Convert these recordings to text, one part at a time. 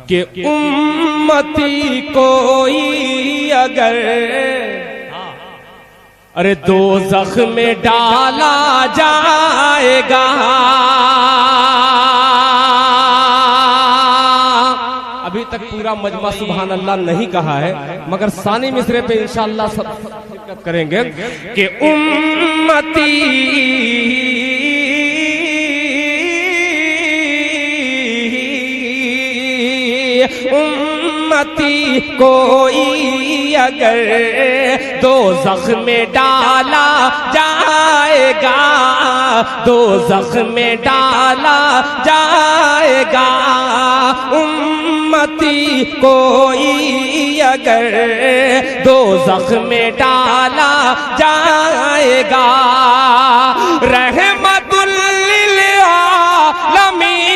कि उम्मती कोई अगर अरे दोज़ख में डाला जाएगा, अभी तक पूरा मजमा सुभान अल्लाह नहीं कहा है, मगर सानी मिसरे पे इंशाअल्लाह सब शिरकत करेंगे कि उम्मती उम्मती कोई अगर दोज़ख में डाला जाएगा, दोज़ख में डाला जाएगा, उम्मती कोई अगर दोज़ख में डाला जाएगा, रहमतुल लिल आलमीन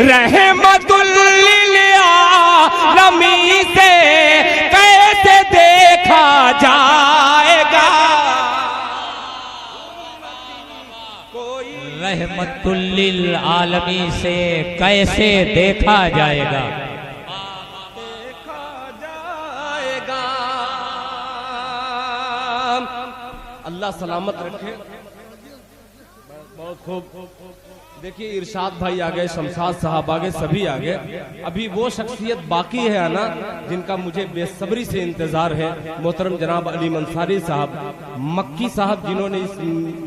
रहमतुल लिल आलमीन से कैसे देखा जाएगा, रहमतुल लिल आलमीन से कैसे देखा जाएगा, अल्लाह सलामत रखे। बहुत खूब। देखिए इरशाद भाई आ गए, शमशाद साहब आ गए, सभी आ गए। अभी वो शख्सियत बाकी है आना जिनका मुझे बेसब्री से इंतजार है। मोहतरम जनाब अली मंसारी साहब, मक्की साहब, जिन्होंने इस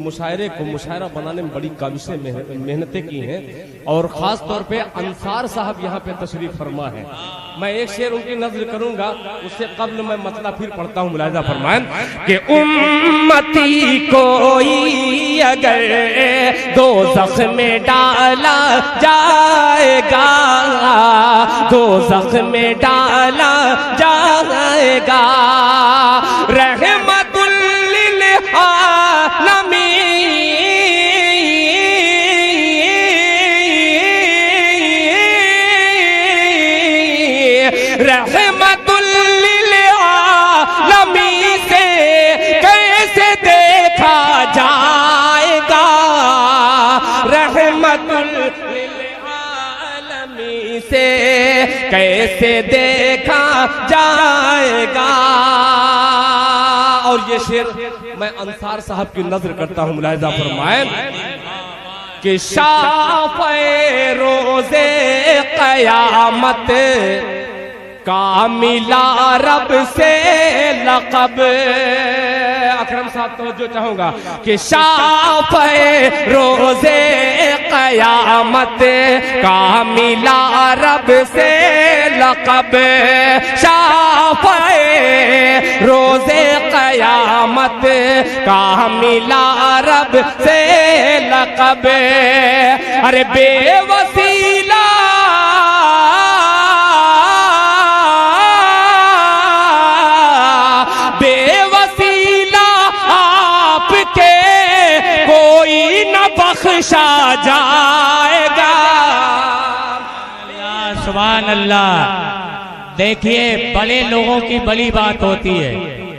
मुशायरे को मुशायरा बनाने में बड़ी काबिशें मेहनतें की हैं, और खास तौर पे अंसार साहब यहाँ पे तशरीफ फरमा है। मैं एक शेर उनकी नज़्र करूंगा, उससे कब्ल मैं मतला फिर पढ़ता हूँ, मुलाहिजा फरमाएं कि उम्मती कोई अगर दोज़ख में डाला जाएगा, दोज़ख में डाला जाएगा, रहमतुल लिल आलमीन रहमतुल लिल आलमीन से कैसे देखा जाएगा, रहमतुल लिल आलमीन से कैसे देखा जाएगा। और ये शेर मैं अंसार साहब की नजर करता हूं, मुलाहिजा फरमाएं कि शाफ़े रोज़े क़यामत का मिला रब से लक़ब। अकरम साहब तवज्जो चाहूंगा कि शाफ़े रोज़े क़यामत का मिला रब से लक़ब, शाफ़े रोज़े क़यामत का मिला रब से लक़ब। अरे बेवसीला बख्शा जाएगा। सुभान अल्लाह। देखिए बड़े लोगों की बड़ी बात होती है।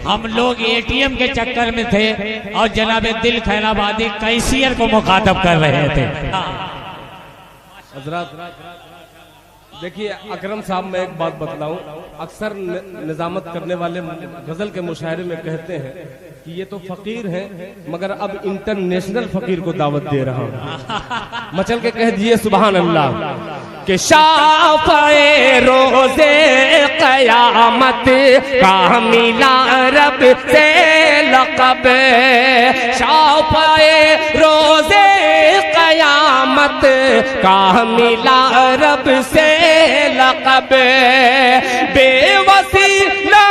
हम लोग एटीएम के चक्कर में थे और जनाब दिल खैराबादी कैशियर को मुखातब कर रहे थे। देखिए अकरम साहब, मैं एक बात बतलाऊं, अक्सर निजामत करने वाले गजल के मुशायरे में कहते हैं कि ये तो फकीर हैं, मगर अब इंटरनेशनल फकीर को दावत दे रहा हूं। मचल के कह दिए सुभान अल्लाह कि शाफ़े रोज़े क़यामत का मिला रब से लक़ब, शाफ़े रोज़े क़यामत का मिला रब से लक़ब। बेवसीला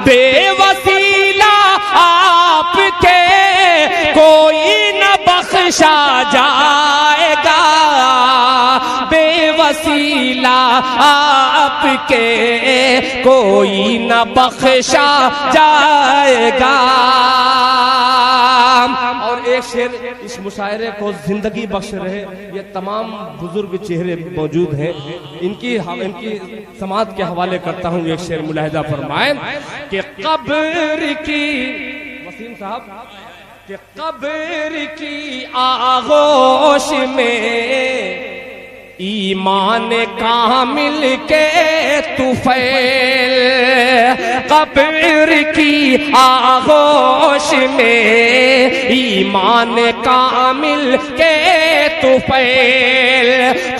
बेवसीला आपके कोई न बख्शा जाएगा, बेवसीला वसीला आपके कोई न बख्शा जाएगा। और एक शेर इस मुशायरे को जिंदगी बख्श रहे ये तमाम बुजुर्ग चेहरे मौजूद हैं, इनकी समाज के हवाले करता हूँ। एक शेर मुलाहिजा फरमाए कि कब्र की, वसीम साहब, कि कब्र की आगोश में ईमान कामिल के तुफैल, कब्र की आगोश में ईमान कामिल के तुफैल,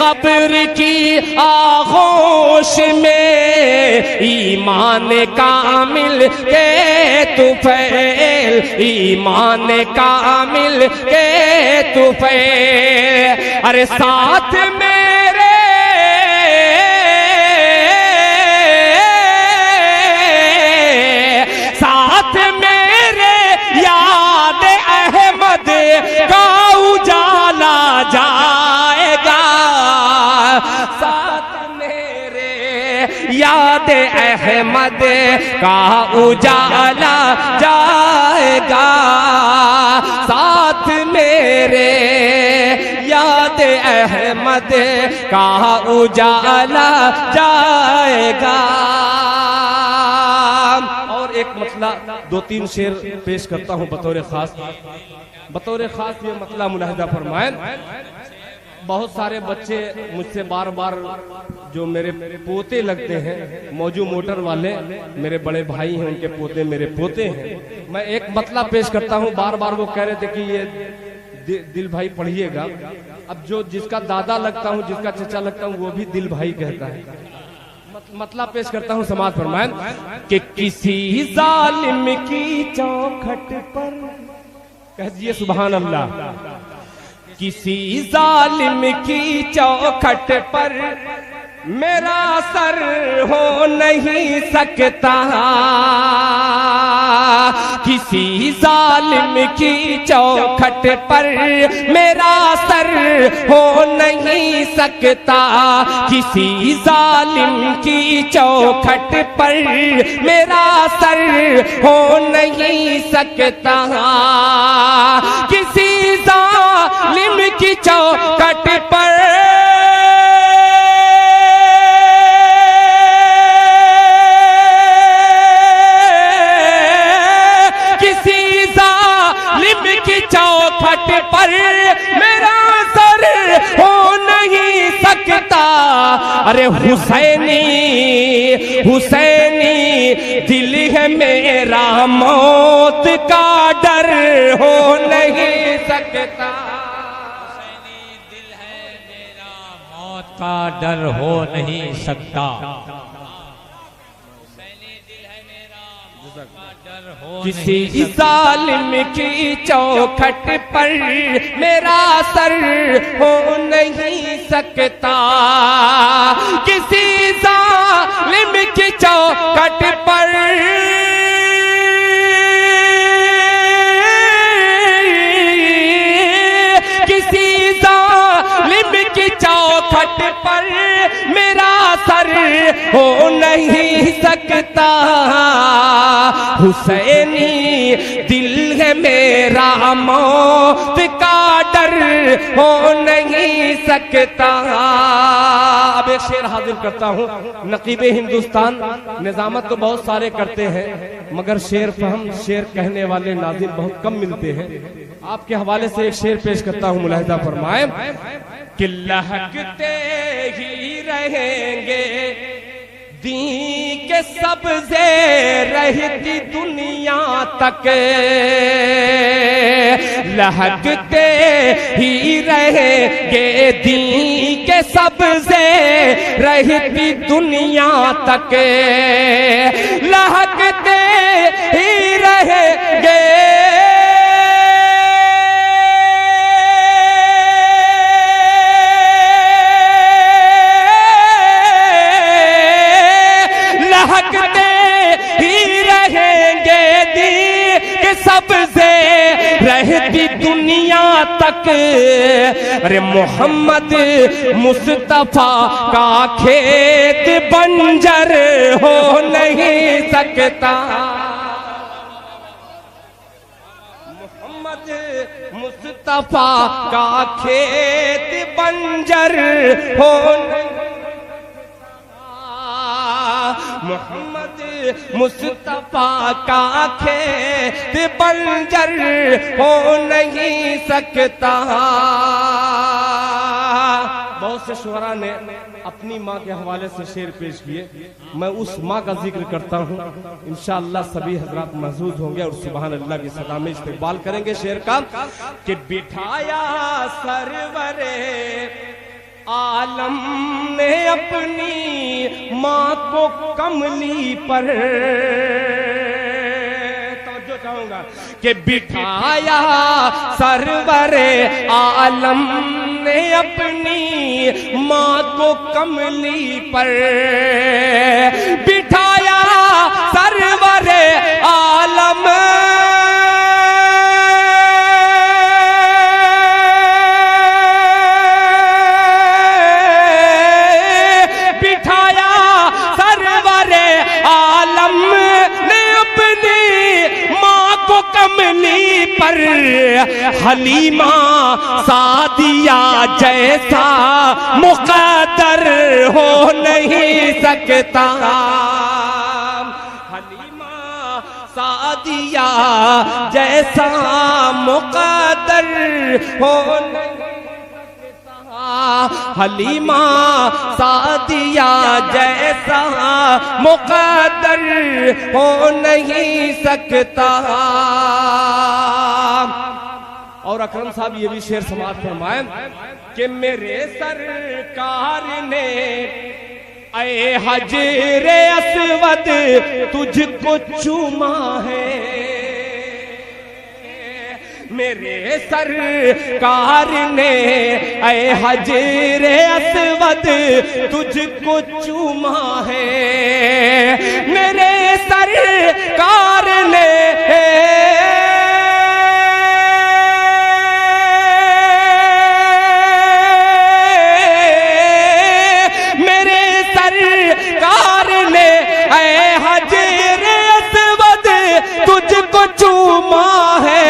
कब्र की आगोश में ईमान कामिल के तुफैल, ईमान कामिल के तुफैल। अरे साथ में का उजाला जाएगा, साथ मेरे याद अहमद का उजाला जाएगा, साथ मेरे याद अहमद का उजाला जाएगा। और एक मतला दो तीन शेर पेश करता हूँ बतौर खास ये मतला मुलाहिजा फरमाएं। बहुत सारे बच्चे मुझसे बार बार जो मेरे पोते लगते हैं, मौजू मोटर वाले मेरे बड़े भाई हैं, उनके पोते मेरे पोते हैं। मैं एक मतला पेश करता हूँ, बार बार वो कह रहे थे कि ये दिल भाई पढ़िएगा। अब जो जिसका दादा लगता हूँ, जिसका चचा लगता हूँ, वो भी दिल भाई कहता है। मतला पेश करता हूँ, समाज फरमाएं कि किसी जालिम की चौखट पर, कह दिए सुभान अल्लाह, किसी जालिम की चौखट पर मेरा सर हो नहीं सकता, किसी जालिम की चौखट पर मेरा सर हो नहीं सकता, किसी जालिम की चौखट पर मेरा सर हो नहीं सकता, किसी जालिम की चौखट पर चौखट पर मेरा सर हो नहीं सकता। अरे हुसैनी हुसैनी दिल है मेरा, मौत का डर हो नहीं सकता, हुसैनी दिल है मेरा, मौत का डर हो नहीं सकता, किसी जालिम की चौखट पर मेरा सर हो नहीं सकता, किसी जालिम की चौखट पर किसी जालिम की चौखट पर मेरा सर हो नहीं सकता, हुसैनी दिल है मेरा, मौत का डर हो नहीं सकता। अब एक शेर हाजिर करता हूँ। नकीबे हिंदुस्तान निजामत तो बहुत सारे करते हैं, मगर शेर फहम, शेर कहने वाले नाज़िम बहुत कम मिलते हैं। आपके हवाले से एक शेर पेश करता हूँ, मुलाहिजा फरमाए कि लहकते ही रहेंगे दी के सब्ज़े रहती दुनिया तक, लहकते ही रहेंगे दी के सब्ज़े रहती दुनिया तक, लहकते ही रहेंगे सबसे रहती दुनिया तक अरे मोहम्मद मुस्तफा का खेत बंजर हो नहीं सकता। मोहम्मद मुस्तफा का खेत बंजर हो नहीं सकता। मोहम्मद मुस्तफा का खेत बंजर हो नहीं सकता। बहुत से शुअरा ने अपनी माँ के हवाले से शेर पेश किए, मैं उस माँ का जिक्र करता हूँ। इंशाअल्लाह सभी हजरात महसूस होंगे और सुभान अल्लाह की सदा में इस्तेमाल करेंगे शेर का कि बिठाया सरवरे आलम ने अपनी माँ को कमली पर, तो चाहूंगा कि बिठाया सरवरे आलम ने अपनी माँ को कमली पर, बिठाया सरवरे आलम कमली पर, हलीमा सादिया जैसा मुक़द्दर हो नहीं सकता। हलीमा सादिया जैसा मुक़द्दर हो नहीं सकता। हलीमा सादिया जैसा मुक़द्दर हो नहीं सकता। और अकरम साहब ये भी शेर समाज फरमाए कि मेरे सरकार ने ऐ हजरे अस्वद तुझको चूमा है। मेरे सरकार ने ऐ हजरे अस्वद तुझको चूमा है। मेरे सरकार ने चूमा है।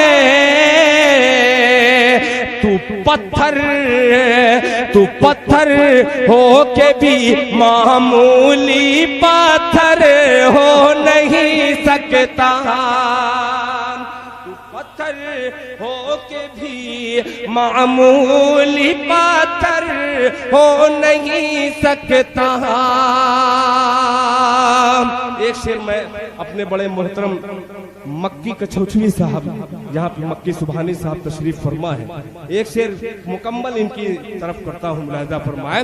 तू पत्थर हो के भी मामूली पत्थर हो नहीं सकता। तू पत्थर हो के भी मामूली पत्थर हो नहीं सकता। एक शेर मैं अपने बड़े मोहतरम मक्की कछौचवी साहब, यहाँ पे मक्की सुभानी साहब तशरीफ फरमा है, एक शेर मुकम्मल इनकी तरफ करता हूँ, मुलाहिजा फरमाए।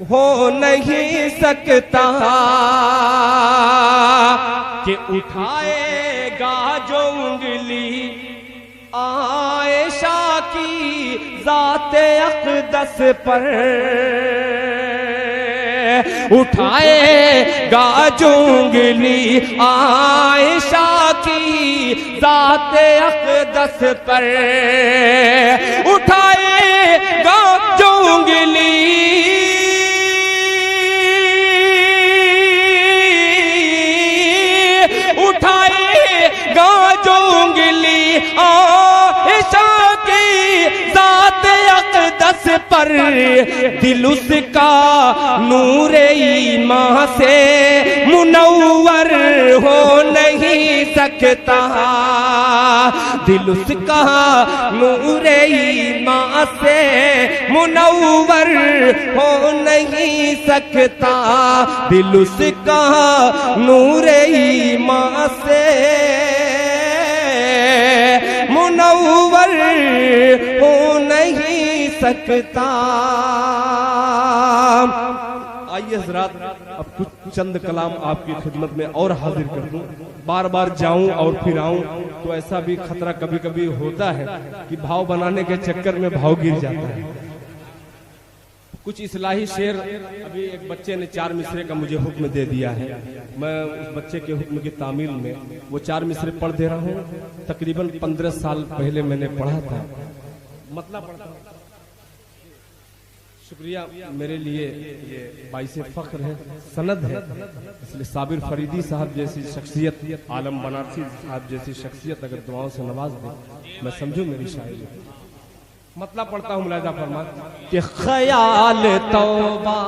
हो नहीं सकता कि उठाएगा जो उंगली आयशा की ज़ाते अक़दस पर, उठाएगा जो उंगली आयशा की ज़ाते अक़दस पर, उठाएगा जो उंगली आयशा की ज़ाते अक़दस पर, दिल उसका नूरे ईमान से मुनव्वर हो नहीं सकता। दिल उसका नूरे ईमान से मुनव्वर हो नहीं सकता। दिल उसका नूरे ईमान से मुनव्वर हो नहीं सकता। आइए हज़रात, अब कुछ चंद कलाम आपकी खिदमत में और हाजिर कर दूं। बार बार जाऊं और फिर आऊं तो ऐसा भी खतरा कभी कभी होता है कि भाव बनाने के चक्कर में भाव गिर जाता है। कुछ इस्लाही शेर, अभी एक बच्चे ने 4 मिसरे का मुझे हुक्म दे दिया है, मैं उस बच्चे के हुक्म की तामील में वो 4 मिसरे पढ़ दे रहा हूँ। तकरीबन 15 साल पहले मैंने पढ़ा था, मतलब पढ़ता हूँ। शुक्रिया, मेरे लिए ये बाइसे फख्र है, सनद है, इसलिए साबिर फरीदी साहब जैसी शख्सियत, आलम बनारसी साहब जैसी शख्सियत अगर दुआओं से नवाज दे, मैं समझूं मेरी शायरी। मतलब पढ़ता हूँ, मुलाहिजा फरमा कि ख्याल तौबा,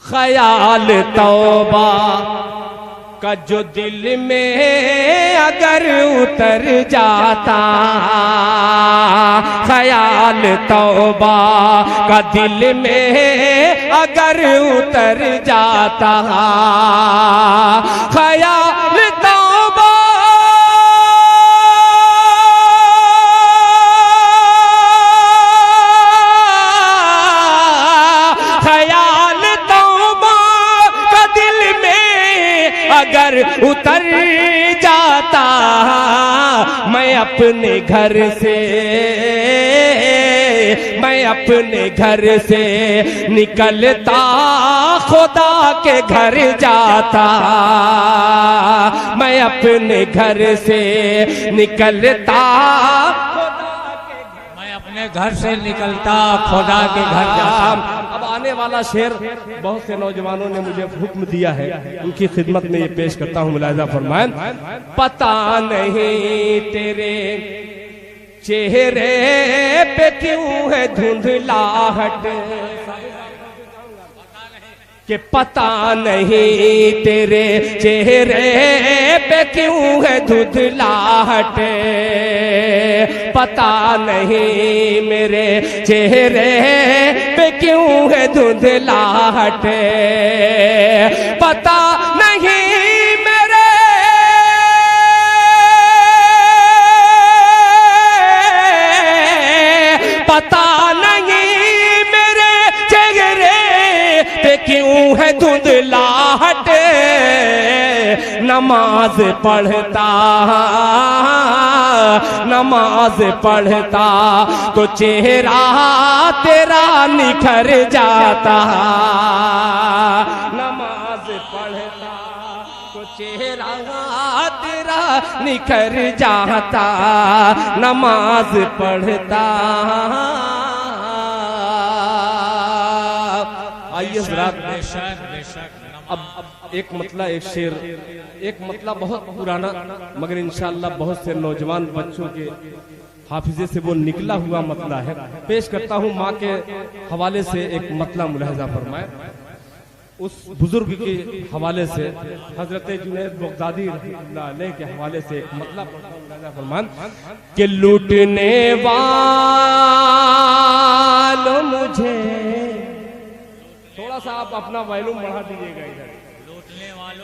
ख्याल तौबा का जो दिल में अगर उतर जाता, ख्याल तौबा का दिल में अगर उतर जाता, ख्याल तौबा अगर उतर जाता, मैं अपने घर से, मैं अपने घर से निकलता खुदा के घर जाता, मैं अपने घर से निकलता, मैं अपने घर से निकलता खुदा के घर जाता। अब आने वाला शेर बहुत से नौजवानों ने मुझे हुक्म दिया है, उनकी खिदमत में ये पेश करता हूँ, मुलाहिजा फरमाएं। पता नहीं तेरे चेहरे पे क्यों है धुंधलाहट, कि पता नहीं तेरे चेहरे पे क्यों है धुंधलाहट, पता नहीं मेरे चेहरे पे क्यों है धुंधलाहट, पता नहीं मेरे पता नहीं मेरे चेहरे पे क्यों है धुंधलाहट, नमाज पढ़ता, नमाज पढ़ता तो चेहरा तेरा निखर जाता, नमाज पढ़ता तो चेहरा तेरा निखर जाता, नमाज पढ़ता। आइए जरा, अब एक मतला, एक शेर, एक मतला बहुत पुराना मगर इंशाअल्लाह बहुत से नौजवान बच्चों के हाफिजे से वो निकला हुआ मतला है, पेश करता हूँ। माँ के हवाले से एक मतला मुलाहिजा फरमाए, उस बुजुर्ग के हवाले से, हजरत जुनैद बगदादी रहमतुल्लाह अलैह के हवाले से एक मतला मुलाहिजा फरमाए कि लूटने वालों मुझे, थोड़ा सा आप अपना वॉल्यूम बढ़ा दीजिएगा इधर,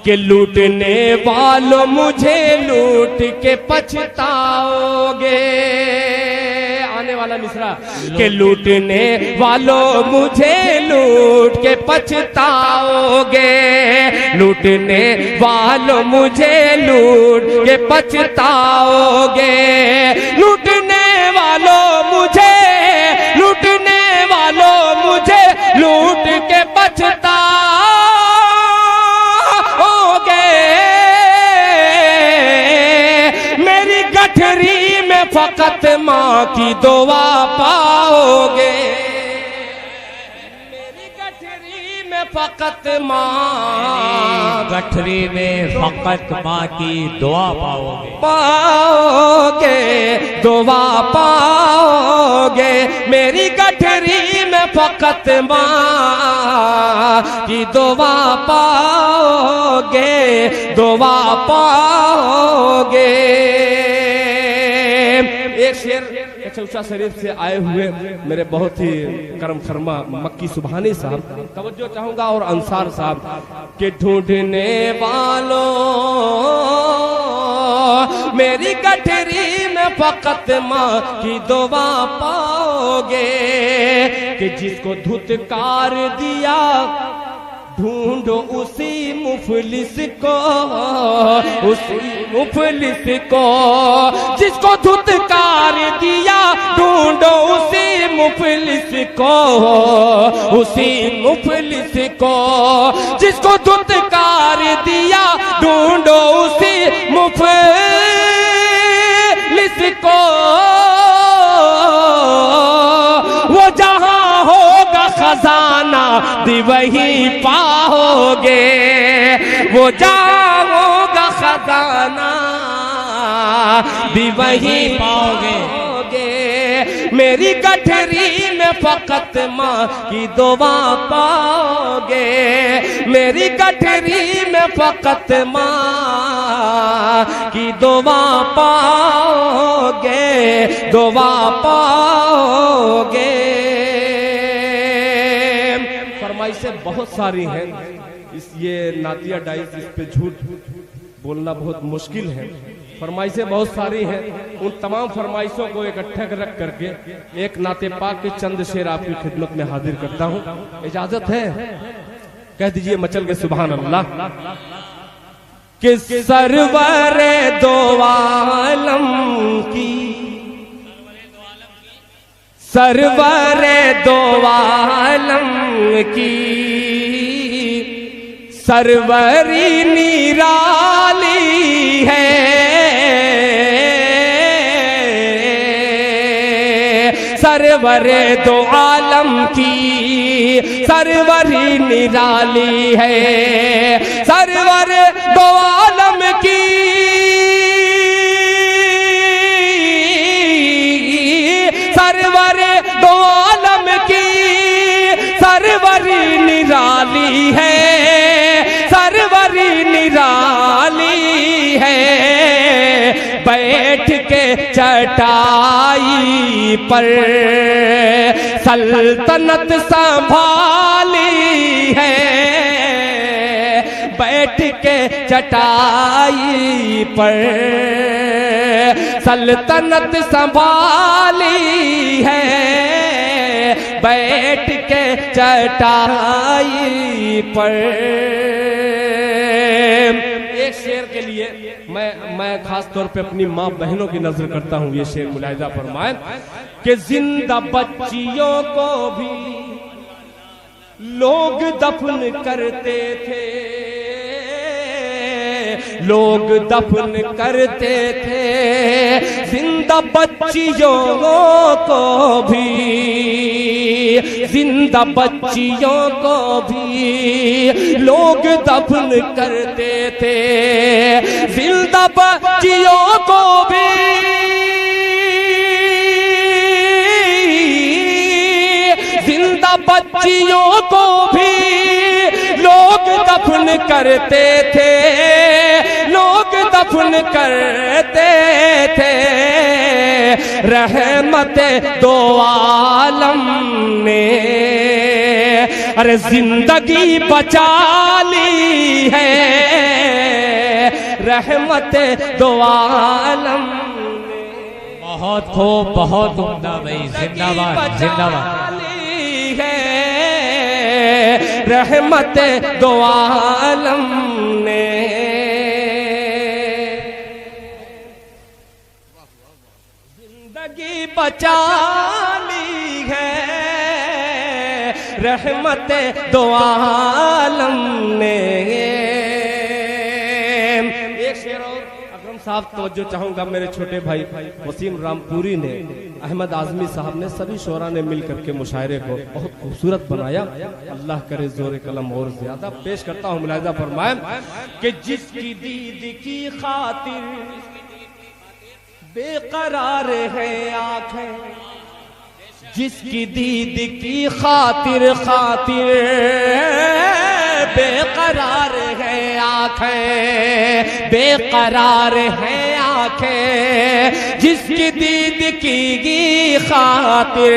कि लूटने वालों मुझे लूट के पछताओगे, आने वाला मिसरा, कि लूटने वालों मुझे लूट के पछताओगे, लूटने वालों मुझे लूट के पछताओगे, लूटने वालों मुझे, लूटने वालों मुझे लूट के पछताओगे, मेरी गठरी में फकत माँ की दुआ पाओगे, मेरी गठरी में फकत माँ, गठरी में फकत माँ की दुआ पाओगे, पाओगे दुआ पाओगे, मेरी गठरी में फकत माँ की दुआ पाओगे, दुआ पाओगे। एक शेर चौसा शरीफ से आए हुए मेरे बहुत ही करम फरमा मक्की सुभानी साहब, तवज्जो चाहूंगा, और अंसार साहब के ढूंढने वालों मेरी गठरी में फकत माँ की दुआ पाओगे, कि जिसको धुतकार दिया ढूंढो उसी मुफलिस को, उसी मुफलिस को, जिसको धुतकार दिया ढूंढो उसी मुफलिस को, उसी मुफलिस को, जिसको धुतकार दिया ढूंढो उसी मुफलिस को। भी वही पाओगे, वो जाओगा खजाना भी वही पाओगे। मेरी गठरी में फकत माँ की दुआ पाओगे, मेरी गठरी में फकत माँ की दुआ पाओगे, दुआ पाओगे। फरमाइशें बहुत सारी हैं, ये नातिया डाइस, इस पे झूठ बोलना बहुत मुश्किल है। फरमाइशें बहुत सारी हैं, उन तमाम फरमाइशों को इकट्ठा रख करके एक नाते पाक के चंद शेर आपकी खिदमत में हाजिर करता हूँ। इजाजत है? कह दीजिए मचल के सुभान अल्लाह। कि सरवरे दो आलम की, सरवरे दो आलम की सरवरी निराली है, सरवरे दो आलम की सरवरी निराली है, सरवर दो आलम की सरवर दो आलम की सरवरी निराली है, सरवरी निराली है। बैठ के चटाई पर सल्तनत संभाली है, बैठ के चटाई पर सल्तनत संभाली है, बैठ के चटाई पर। एक शेर के लिए मैं खास तौर पे अपनी माँ बहनों की नजर करता हूँ। ये शेर मुलाहिजा फरमाए कि जिंदा बच्चियों को भी लोग दफन करते थे, लोग दफन करते थे, जिंदा बच्चियों को भी, जिंदा बच्चियों को भी लोग दफन करते थे, जिंदा बच्चियों को भी, जिंदा बच्चियों को भी लोग दफन करते थे, लोग दफन करते थे। रहमत दो आलम ने अरे जिंदगी बचा ली है, रहमत दो आलम ने। बहुत खूब, बहुत उम्दा भाई, जिंदाबाद जिंदाबाद। रहमत दो आलम ने जिंदगी बचा ली है, रहमत दो आलम ने। एक शेर और अकरम साहब तवज्जो चाहूंगा, मेरे छोटे भाई वसीम रामपुरी ने, अहमद आजमी साहब ने, सभी शोरा ने मिल करके मुशायरे को बहुत खूबसूरत बनाया। अल्लाह करे जोर कलम और ज्यादा। पेश करता हूँ, मुलाहिजा फरमाए कि जिसकी दीद की खातिर बेकरार है आंखें, जिसकी दीद की खातिर खातिर बेकरार है आंखें, बेकरार है आंखें, जिसकी दीद की खातिर,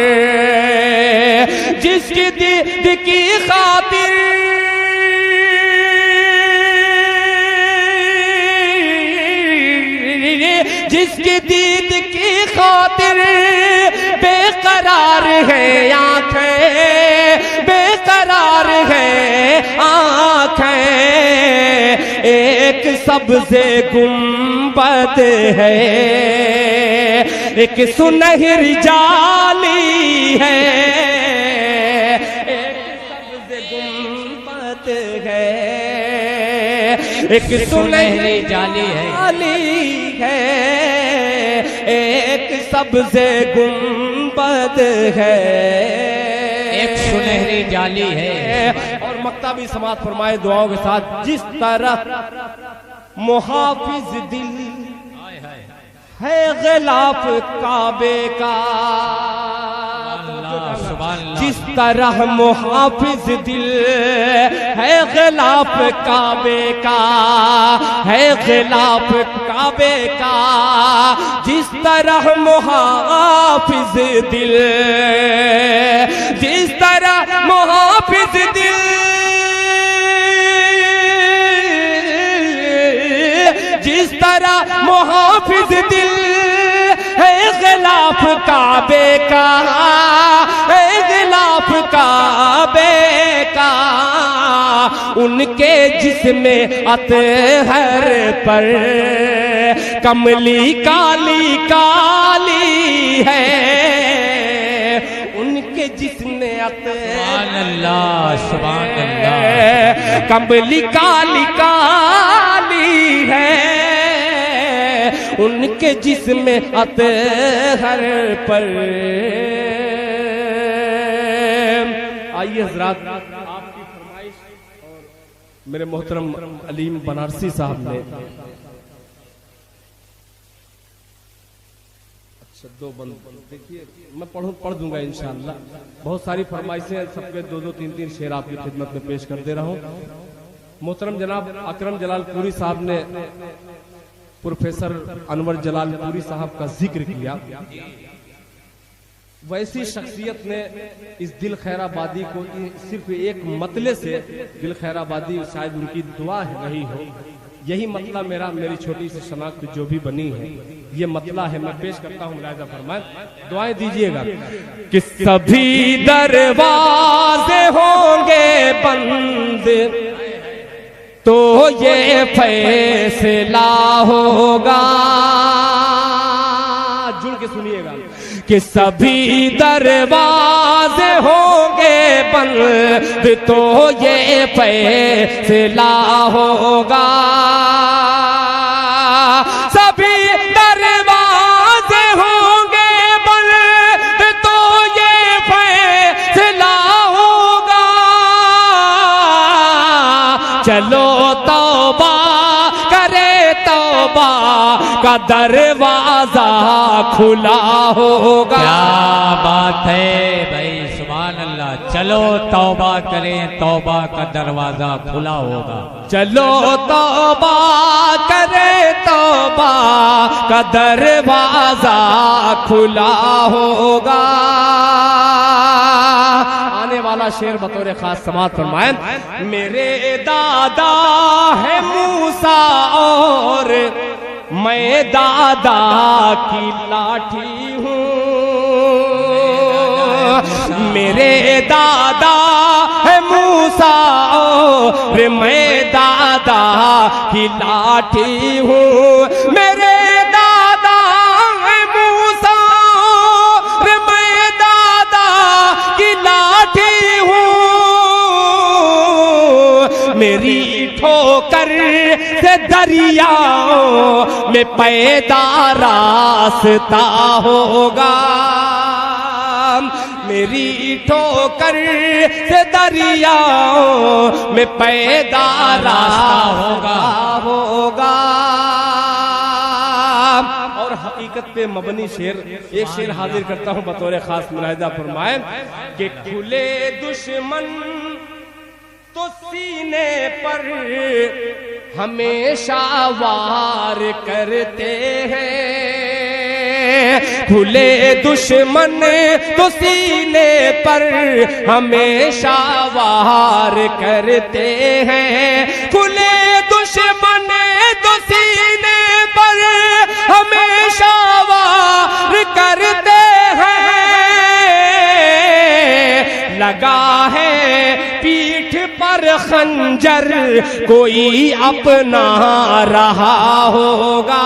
जिसकी दीद की खातिर, जिसकी दीद की खातिर बेकरार है आंखें, बेकरार है आंखें। एक सबसे गुंबद है, एक सुनहरी जाली है, एक सबसे गुंबद है, एक सुनहरी जाली है, एक सबसे गुंबद है, एक सुनहरी जाली है। और मक्ता भी समाप्त फरमाए दुआओं के साथ, जिस तरह मुहाफिज दिल है गिलाफ काबे का, जिस तरह मुहाफिज दिल है गिलाफ काबे का, है गिलाफ काबे का, जिस तरह मुहाफिज दिल, जिस तरह मुहाफिज दिल, जिस तरह मुहाफिज दिल है गिलाफ काबे का, है गिलाफ काबे का, उनके जिस्म अतहर पर कमली काली काली है, उनके जिस्म अतहर सुभान अल्लाह कमली काली काली है, उनके जिस्म अतहर पर। आइए हजरात, आपकी फरमाइश और मेरे मोहतरम अलीम बनारसी साहब ने दो बंद देखिए, मैं पढ़ दूंगा इंशाअल्लाह। बहुत सारी फरमाइशें, सबके दो दो तीन तीन शेर आपकी खिदमत में पेश कर दे रहा हूँ। मोहतरम जनाब अकरम जलालपुरी साहब ने प्रोफेसर अनवर जलालपुरी साहब का जिक्र किया। वैसी शख्सियत ने इस दिल खैराबादी को सिर्फ एक मतले से, दिल खैराबादी शायद उनकी दुआ रही हो, यही मतला मेरी छोटी सी शनाख्त जो भी बनी है ये मतला है। मैं पेश करता हूँ, मुलाहिजा फरमाएं, दुआएं दीजिएगा कि सभी दरवाजे होंगे बंद तो ये फैसला होगा, जुड़ के सुनिएगा कि सभी दरवाजे होंगे बंद तो ये फैसला होगा, सभी दरवाजे होंगे बंद तो ये फैसला होगा, चलो तौबा करे, तौबा का दरवाजा खुला होगा। क्या बात है भाई, सुभान अल्लाह। चलो तौबा करें, तौबा का दरवाजा खुला होगा। चलो तौबा करे, तौबा का दरवाजा खुला होगा। आने वाला शेर बतौर खास समात फरमाएं, मेरे दादा है मूसा और मैं दादा की लाठी हूँ, मेरे दादा है मूसा और मैं दादा की लाठी हूँ, मेरे दादा है मूसा और मैं दादा की लाठी हूँ, मेरी ठोकर से दरियाओं में पैदा रास्ता होगा, मेरी ठोकर से दरियाओं में पैदा रास्ता होगा। और हकीकत पे मबनी शेर, एक शेर हाजिर करता हूँ बतौर खास, मुलाहिजा फरमाएं कि खुले दुश्मन तो सीने पर हमेशा वार करते हैं, खुले दुश्मन तो सीने पर हमेशा वार करते हैं, खुले दुश्मन तो सीने पर हमेशा वार करते हैं, लगा है पीठ पर खंजर कोई अपना रहा होगा,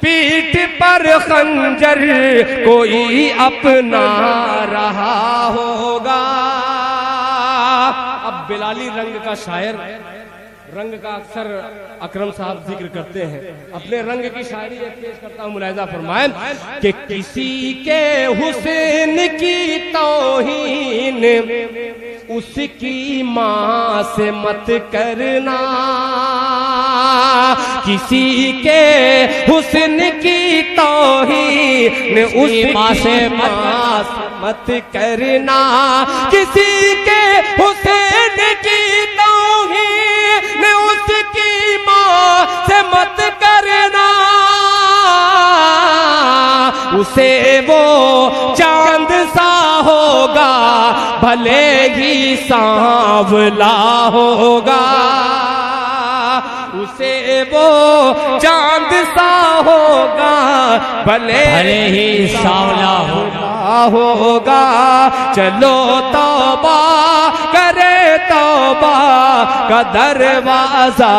पीठ पर खंजर कोई अपना रहा होगा। अब बिलाली रंग का शायर रंग का अक्सर अकरम साहब जिक्र करते हैं। अपने रंग की शायरी एक पेश करता हूँ, मुलाहिजा फरमाएं कि किसी के हुस्न की तौहीन उसकी माँ से मत करना, किसी के हुस्न की तौहीन उसकी माँ से मत करना, किसी के हुस्न की तौहीन उसकी माँ से मत करना, उसे वो चांद सा होगा भले ही सांवला होगा, उसे वो चांद सा होगा भले ही सांवला होगा। चलो तौबा करे, तौबा का दरवाजा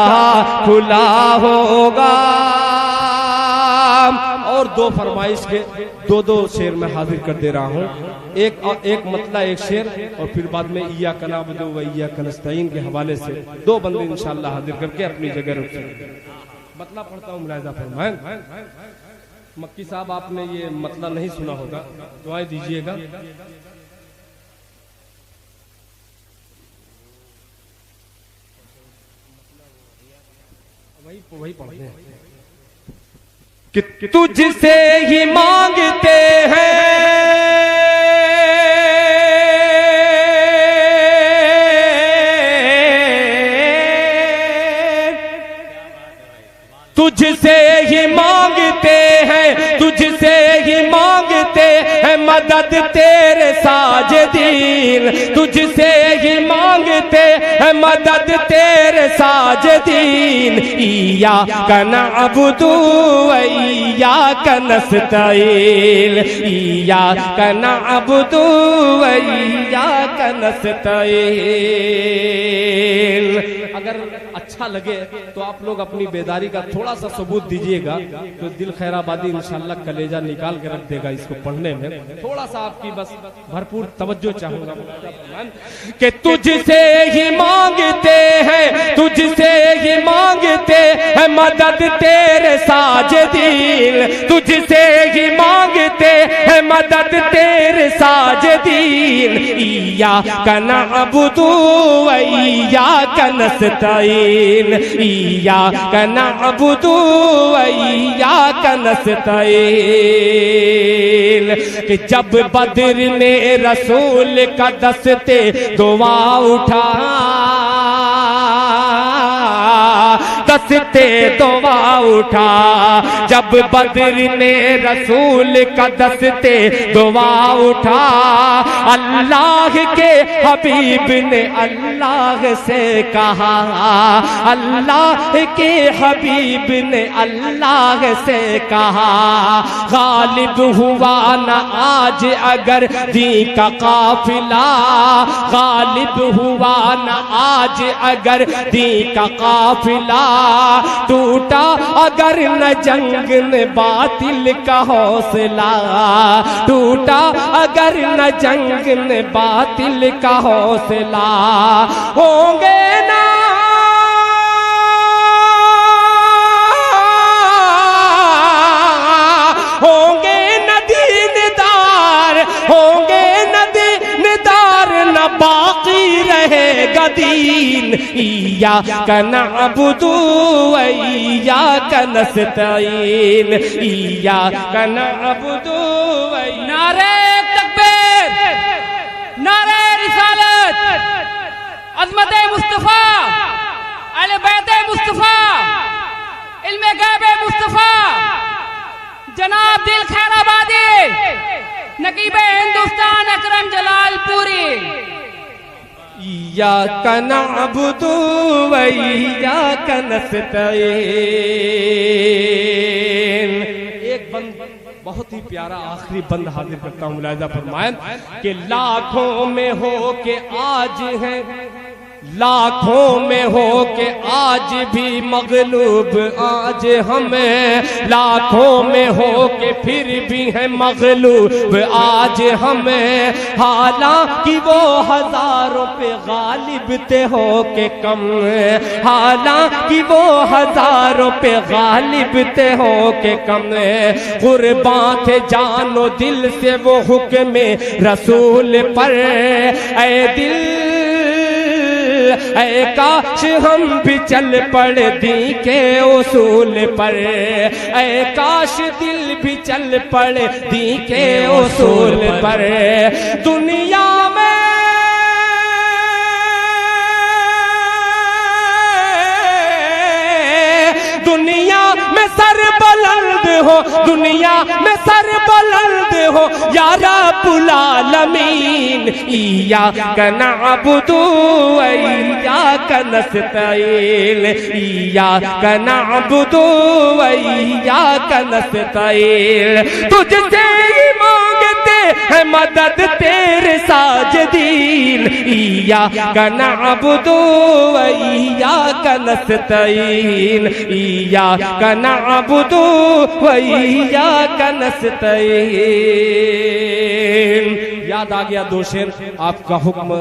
खुला होगा। और दो फरमाइश के दो शेर में हाजिर कर दे रहा हूँ, एक मतला एक शेर और फिर बाद में इय्याका नअबुदु व इय्याका नस्तईन के हवाले से दो बंदे इंशाअल्लाह हाजिर करके अपनी जगह रुक सकते। मतला पढ़ता हूँ, मुलाहिजा फरमाएं। मक्की साहब आपने ये मतला नहीं सुना होगा, दुआएं दीजिएगा। वही पढ़ते हैं कि तुझसे ही मांगते हैं, तुझसे ही मांगते हैं, तुझसे ही मांगते हैं मदद तेरे साजिदीन, तुझसे ही मांगते हैं मदद तेरे साजिदीन। इय्याका नअबुदु व इय्याका नस्तईन, इय्याका नअबुदु व इय्याका नस्तईन। अगर अच्छा लगे तो आप लोग अपनी बेदारी का थोड़ा सा सबूत दीजिएगा, तो दिल खैराबादी इंशाल्लाह कलेजा निकाल के रख देगा इसको पढ़ने में। थोड़ा सा आपकी बस भरपूर तवज्जो चाहूंगा कि तुझसे ही मांगते हैं, तुझसे ही मांगते हैं मदद तेरे साजिदीन, तुझसे ही मांगते हैं मदद तेरे साजिदीन। इय्याका नअबुदु व इय्याका नस्तईन, इय्याका नअबुदु व इय्याका नस्तईन। कि जब बद्र ने रसूल का दस्ते दुआ उठा, दस्ते दुआ उठा, जब बद्र ने रसूल का दस्ते दुआ उठा, अल्लाह के हबीब ने अल्लाह से कहा, अल्लाह के हबीब ने अल्लाह से कहा, गालिब हुआ न आज अगर दी का काफिला, गालिब हुआ न आज अगर दी का काफिला, टूटा अगर न जंग ने बातिल का हौसला, टूटा अगर न जंग ने बातिल का हौसला, होंगे ना होंगे न दीनदार, होंगे न दीनदार, न बाकी रहेगा दीन। इय्याका नअबुदु व इय्याका नस्तईन, इय्याका नअबुदु व नारे तकबीर, नारे रिसालत, अज़मत मुस्तफा, अहले बैत मुस्तफा, इल्मे गैब मुस्तफा, जनाब दिल खैराबादी, नकीब हिंदुस्तान अकरम जलालपुरी। इय्याका नअबुदु व इय्याका नस्तईन। एक बंद बहुत ही प्यारा आखिरी बंद हाजिर करता हूँ, मुलाहिजा फरमाएं कि लाखों में हो के आज है लाखों में हो के आज भी मगलूब आज हमें, लाखों में हो के फिर भी है मगलूब आज हमें। हालांकि वो हजारों पे गालिब थे हो के कम, हालांकि वो हजारों पे गालिब थे हो के कम। कुर्बान थे जानो दिल से वो हुक्म रसूल पर। ऐ दिल ऐ काश हम भी चल पड़े दी के उसूल पर। ऐ काश दिल भी चल पड़े दी के उसूल पर। दुनिया में सर बुलंद हो, दुनिया में सर बुलंद हो या रब्बुल आलमीन। इय्याका नअबुदु व इय्याका नस्तईन, इय्याका नअबुदु व इय्याका नस्तईन। तुझसे ही मांगते हैं मदद तेरे साजिदीन। इय्याका नअबुदु व इय्याका नस्तईन, इय्याका नअबुदु व इय्याका नस्तईन। याद आ गया दो शेर, आपका हुक्म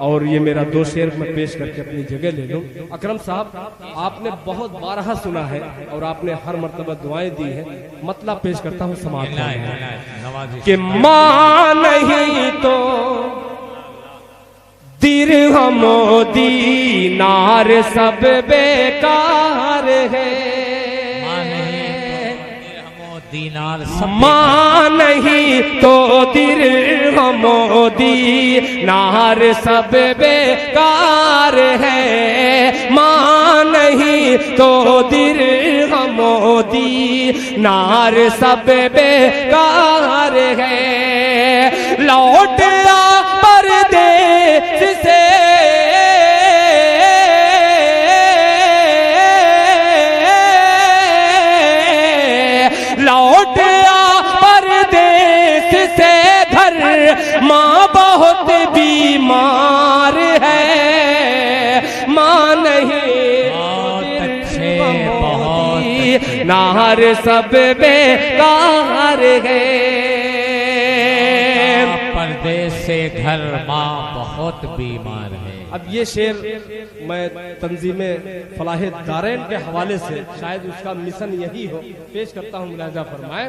और ये मेरा दो शेर मैं पेश करके अपनी जगह ले लूं। अकरम साहब, आपने बहुत बारहा सुना है और आपने हर मर्तबा दुआएं दी है। मतलब पेश करता हूँ समाज कि मां नहीं तो दिरहम दीनार सब बेकार है। दीनार मां नहीं तो दिरहम दीनार सब बेकार है। मां नहीं तो दिरहम दीनार सब बेकार है। लौट आ परदेस से लौट आ परदेस से घर, माँ बहुत बीमार है। माँ नहीं नार सब बेकार है। परदेस से घर, माँ बहुत बीमार है। अब ये शेर मैं तंजीम फलाह दारैन के हवाले से, शायद उसका मिशन यही हो, पेश करता हूँ। मुलाजा फरमाए।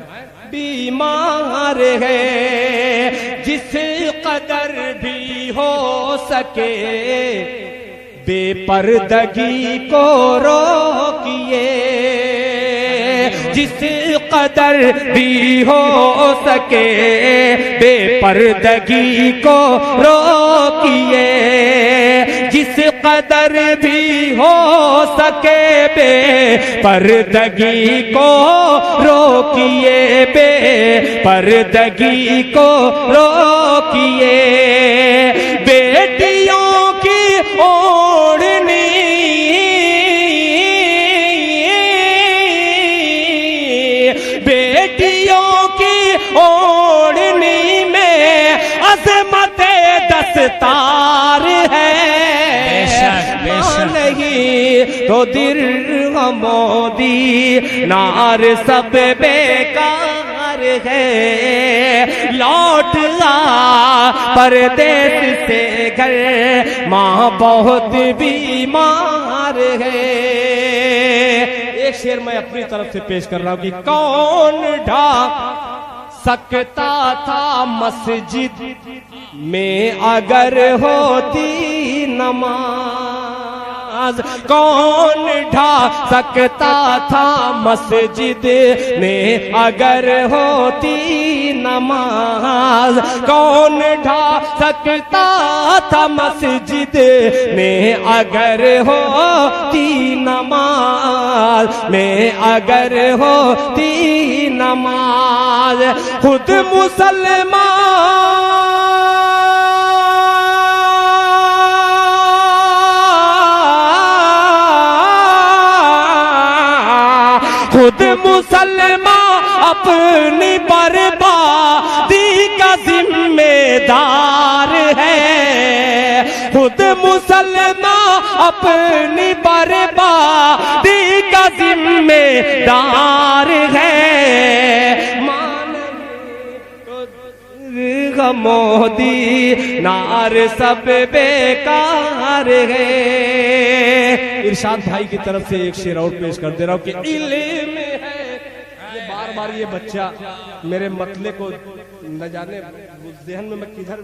बीमार है जिस कदर भी हो सके, बेपर्दगी को रोकिए। जिस कदर भी हो सके, बेपर्दगी को रोकिए। जिस कदर भी हो सके, बेपर्दगी को रोकिए, बेपर्दगी को रोकिए। बेटियों की ओढ़नी, बेटियों की ओढ़नी में अज़मत दस्तार है। नहीं तो दिरहम दीनार सब बेकार है। लौट आ परदेस से घर, माँ बहुत बीमार है। एक शेर मैं अपनी तरफ से पेश कर रहा हूँ कि कौन ढाक सकता था मस्जिद में अगर होती नमाज। कौन ढा सकता था मस्जिद में अगर होती नमाज। कौन ढा सकता था मस्जिद में अगर होती नमाज, में अगर होती नमाज। खुद मुसलमान, खुद मुसलमान अपनी बर्बादी का जिम्मेदार है। खुद मुसलमान अपनी बर्बादी का जिम्मेदार है। मोदी नार सब बेकार है। इरशाद भाई की तरफ से एक शेर और पेश कर दे रहा हूं कि इल्म है। ये बार बार ये बच्चा मेरे मतले को न जाने जहन में मैं किधर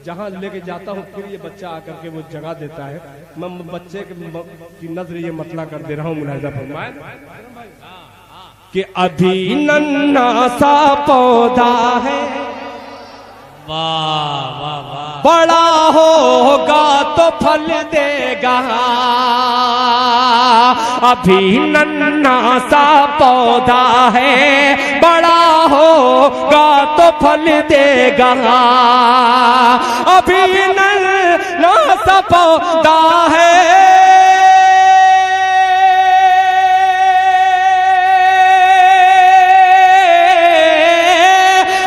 जहां लेके जाता हूं फिर ये बच्चा आकर के वो जगह देता है। मैं बच्चे की नजर ये मतला कर दे रहा हूं। मुलाहिजा फरमाए कि अभी नन्हा सा पौधा है, वाह वाह वाह, बड़ा होगा तो फल देगा। अभी नन्हा सा पौधा है, बड़ा होगा तो फल देगा। अभी नन्हा सा पौधा है,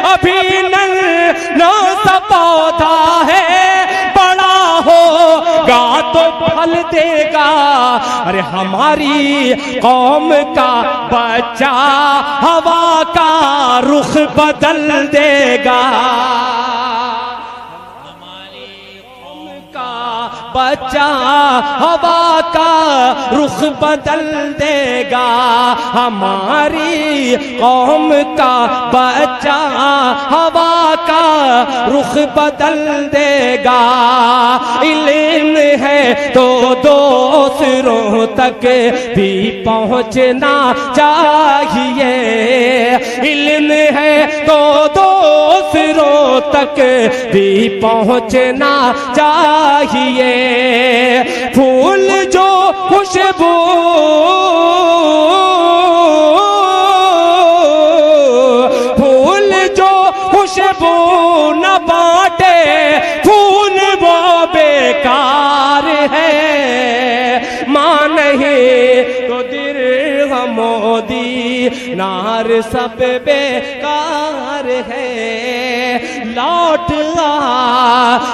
अभी नन्हा पौधा है, बड़ा होगा तो फल देगा। अरे हमारी कौम का बच्चा हवा का रुख बदल देगा। हमारी कौम का बच्चा हवा का रुख बदल देगा। हमारी कौम का बच्चा हवा का रुख बदल देगा। इल्म है तो दूसरों तक भी पहुंचना चाहिए। इल्म है तो दूसरों तक भी पहुंचना चाहिए। फूल जो खुशबू, फूल जो खुशबू न बांटे, फूल वो बेकार है। मां नहीं तो दिल मोदी नार सब बेकार है। लौट आ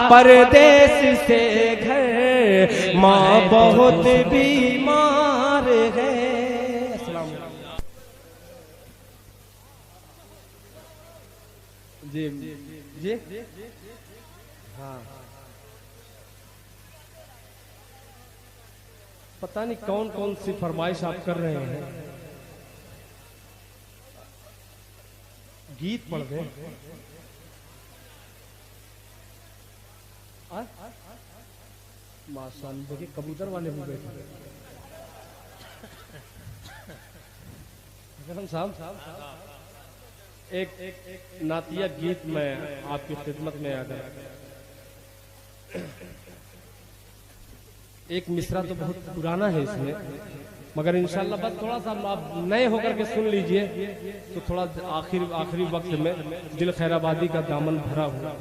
परदेश से घर, माँ बहुत बीमार है। जी जी हाँ, पता नहीं कौन कौन सी फरमाइश आप कर रहे हैं। गीत पढ़ दें। माशाअल्लाह, देखिए कबूतर वाले भी बैठे। साहब एक नातिया गीत में आपकी खिदमत में आ गया। एक मिसरा तो बहुत पुराना है इसमें, मगर इंशाल्लाह बस थोड़ा सा आप नए होकर के सुन लीजिए तो थोड़ा आखिरी वक्त में दिल खैराबादी का दामन भरा हुआ।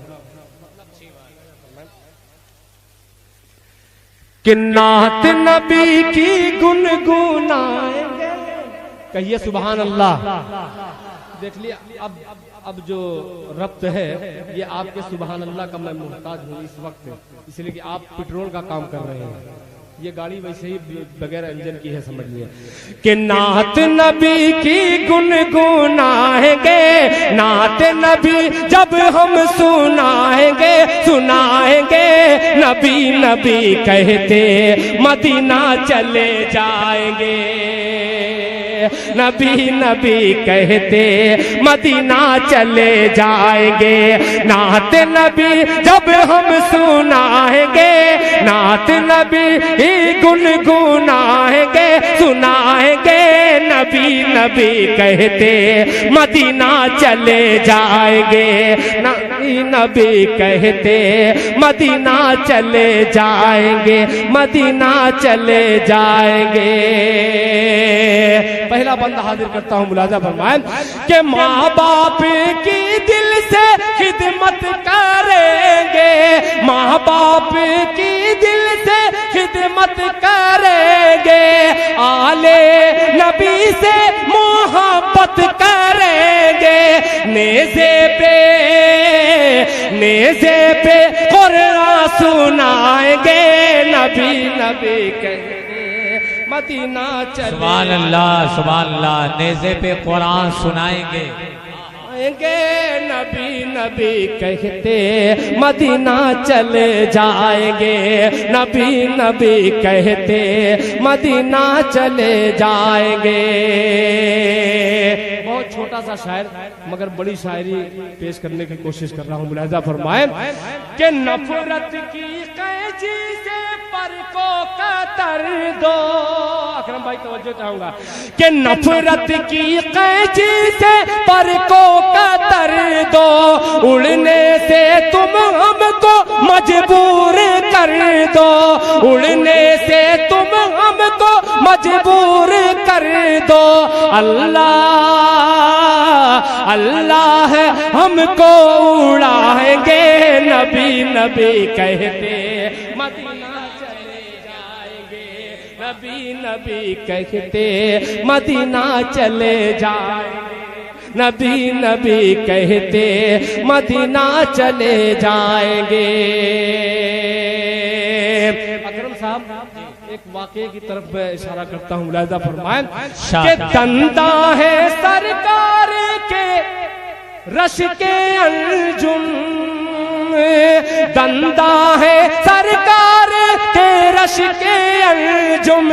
कि नात नबी की गुनगुनाएंगे, कहिए सुभान अल्लाह। देख लिया, अब जो रब्त है ये आपके सुभान अल्लाह का मैं मुहताज हूँ इस वक्त, इसलिए कि आप पेट्रोल का काम कर रहे हैं। ये गाड़ी वैसे ही बगैर इंजन की है, समझ लिए। कि नात नबी की गुनगुनाएंगे, नात नबी जब हम सुनाएंगे, सुनाएंगे नबी नबी कहते मदीना चले जाएंगे। नबी नबी कहते मदीना चले जाएंगे। नात नबी जब हम सुनाएंगे, नात नबी ही गुनगुनाएंगे, सुनाएंगे नबी नबी कहते मदीना चले जाएंगे। नबी नबी कहते मदीना चले जाएंगे, मदीना चले जाएंगे। पहला बंदा हाजिर करता हूं, मुलाजा फरमाएं कि माँ बाप की दिल से खिदमत करेंगे, माँ बाप की दिल से खिदमत करेंगे, आले नबी से मोहब्बत करेंगे, नेज़े पे कुरान सुनाएंगे नबी नबी कहते मदीना चले सुभान अल्लाह सुभान अल्लाह। नेज़े पे कुरान सुनाएंगे। नबी नबी कहते मदीना चले जाएंगे, नबी नबी कहते मदीना चले जाएंगे। बहुत छोटा सा शायर मगर बड़ी शायरी पेश करने की कोशिश कर रहा हूँ। मुलाहिजा फरमाए कि नफरत की कैची से पर को कतर दो। अकरम भाई तवज्जो चाहूंगा कि नफरत की कैची से पर को कतर दो, उड़ने से तुम हमको मजबूर कर दो, उड़ने से तुम हमको मजबूर कर दो। अल्लाह अल्लाह हमको उड़ाएंगे, नबी नबी कहते मदीना चले जाएंगे, नबी नबी कहते मदीना चले जाएंगे, नबी नबी कहते मदीना चले जाएंगे। अकरम साहब एक वाक़े की तरफ मैं इशारा करता हूँ। मुलाहिजा फरमाएं कि दंदा है सरकार के रश के अंजुम, दंदा है सरकार के रश के अंजुम,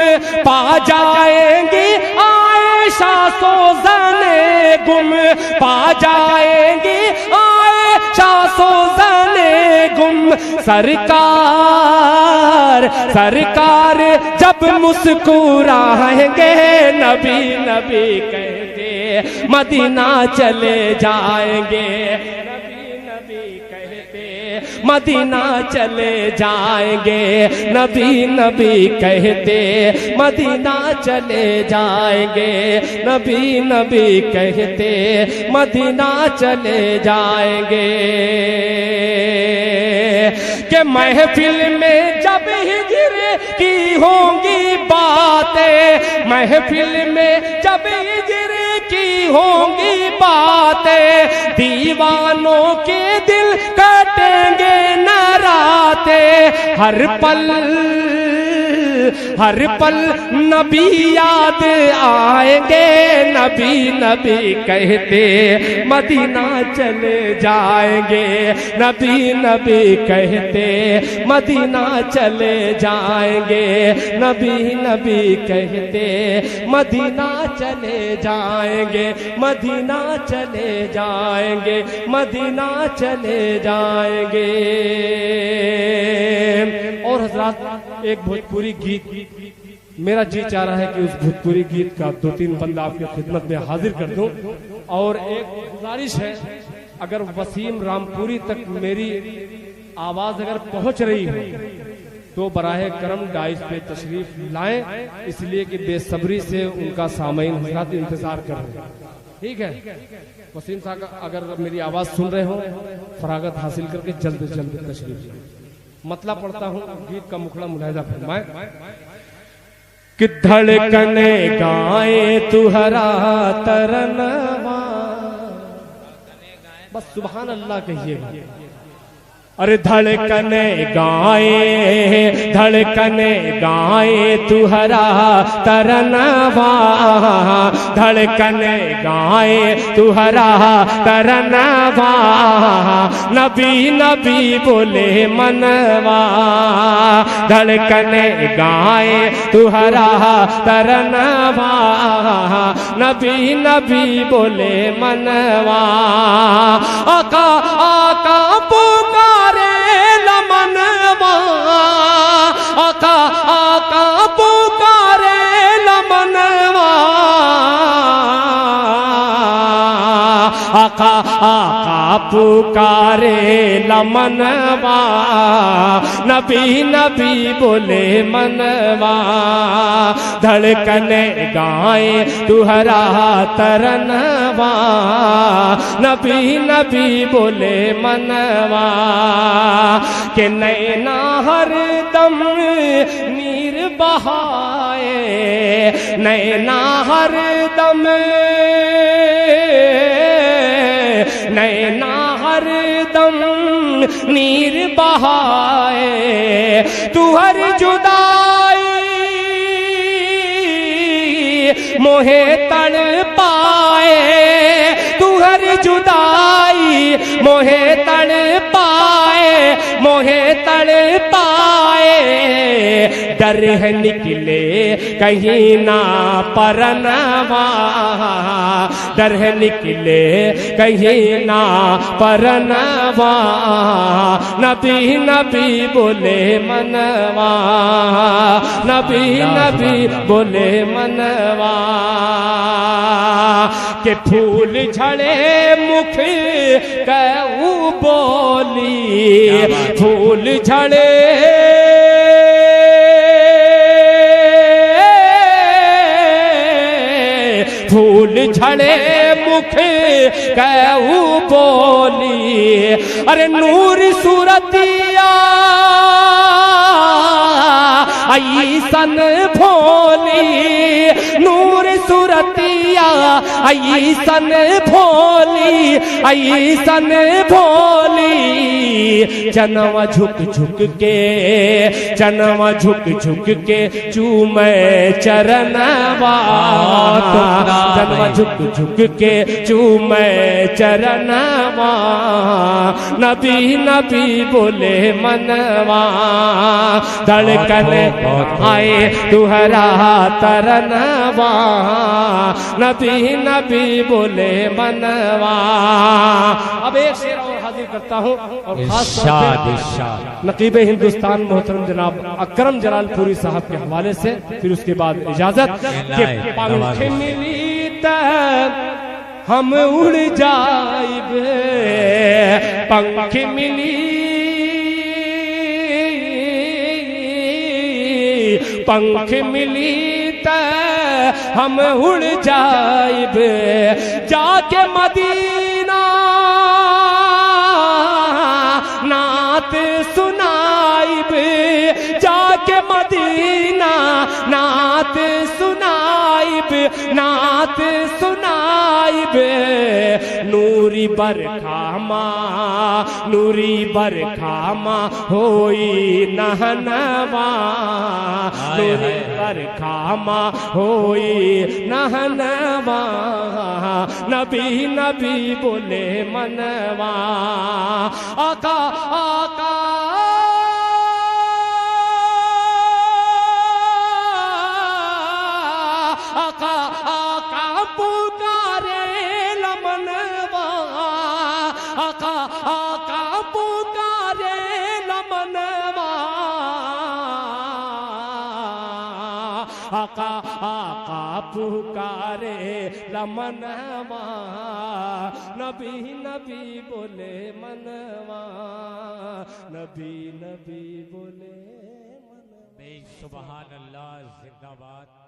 पा जाएंगी आयशा सोज़ने गुम, पा जाएंगी आयशा सोज़ने गुम। सरकार सरकार जब मुस्कुराएंगे, नबी नबी कहते मदीना चले जाएंगे, नबी नबी कहते मदीना चले जाएंगे, नबी नबी कहते मदीना चले जाएंगे, नबी नबी कहते मदीना चले जाएंगे। कि महफिल में जब हिजर की होंगी बातें, महफिल में जब हिजर की होंगी बातें, दीवानों के दिल कटेंगे न राते। हर पल नबी याद आएंगे, नबी नबी कहते मदीना चले जाएंगे, नबी नबी कहते मदीना चले जाएंगे, नबी नबी कहते मदीना चले जाएंगे, मदीना चले जाएंगे, मदीना चले जाएंगे। और हजरात एक भोजपुरी गीत मेरा जी चाह रहा है कि उस भोजपुरी गीत का 2-3 बंदा आपकी खिदमत में हाजिर कर दूं। और एक गुजारिश है, अगर वसीम रामपुरी तक मेरी आवाज अगर पहुंच रही हो तो बराहे करम डाइस पे तशरीफ लाएं, इसलिए कि बेसब्री से उनका सामईन हजरात इंतजार कर रहे हैं। ठीक है, वसीम साहब अगर मेरी आवाज सुन रहे हो फरागत हासिल करके जल्द से जल्द तशरीफ लाएं। मतलब पढ़ता हूँ गीत का मुखड़ा। मुलाहिजा फरमाए कि धड़कने गाए तुहरा तरनवा, बस सुभान अल्लाह कहिएगा। अरे धड़कने गाए तुहरा तरनवा, धड़कने गाए तुहरा तरनवा, नबी नबी बोले मनवा, धड़कने गाए तुहरा तरनवा, नबी नबी बोले मनवा। आका आका पुकारे लमनवा, आका आका पुकारे लमनवा, आका आका पुकारे लमनवा, नबी नबी बोले मनवा, धड़कने गाए तुहरा तरनवा, नबी नबी बोले मनवा। कि नैना हर दम नीर बहाए, नैना हर दम, नैना हर दम नीर बहाए, तू हर जुदाई मोहे तड़ पाए, तू हर जुदाई मोहे तड़ पाए, मोहे तड़ पाए। डर है निकले कहीं ना परनवा, डर है निकले कहीं ना परनवा, नबी नबी बोले मनवा, नबी नबी बोले मनवा। के फूल झड़े मुख कहू बोली, फूल झड़े फूल झड़े मुख कहू बोली, अरे नूर सूरतिया ऐसन भोली, नूर सूरतिया ऐसन भोली, ऐसन भोली। जनवा झुक झुक के, जनवा झुक झुक के चूमे चरणवा, जनवा झुक झुक के चूमे चरणवा, नबी नबी बोले मनवा। धड़कन आए तुहरा तरनवा, नबी नबी बोले मनवा। अब एक शेर और हाजिर करता हूँ, और खास तौर पे नकीब हिंदुस्तान मोहतरम जनाब अकरम जलालपुरी साहब के हवाले से, फिर उसके बाद इजाजत। पंख मिली हम उड़ जाइबे, पंख मिली पंख मिली त हम उड़ जाइबे, जाके मदीना नात सुनाइबे, जाके मदीना नात सुनाइबे, नात सुनाइबे। नूरी बरखामा, नूरी बरखामा होई नहनवा, नूरी बरखामा होई नहनवा, नबी नबी बोले मनवा। आका आका आका आका पुकारे लमनवा, आका आका पुकारे लमनवा, आका आका पुकारे लमनवा, नबी नबी बोले मनवा, नबी नबी बोले मनवा। सुभान अल्लाह, जिंदाबाद।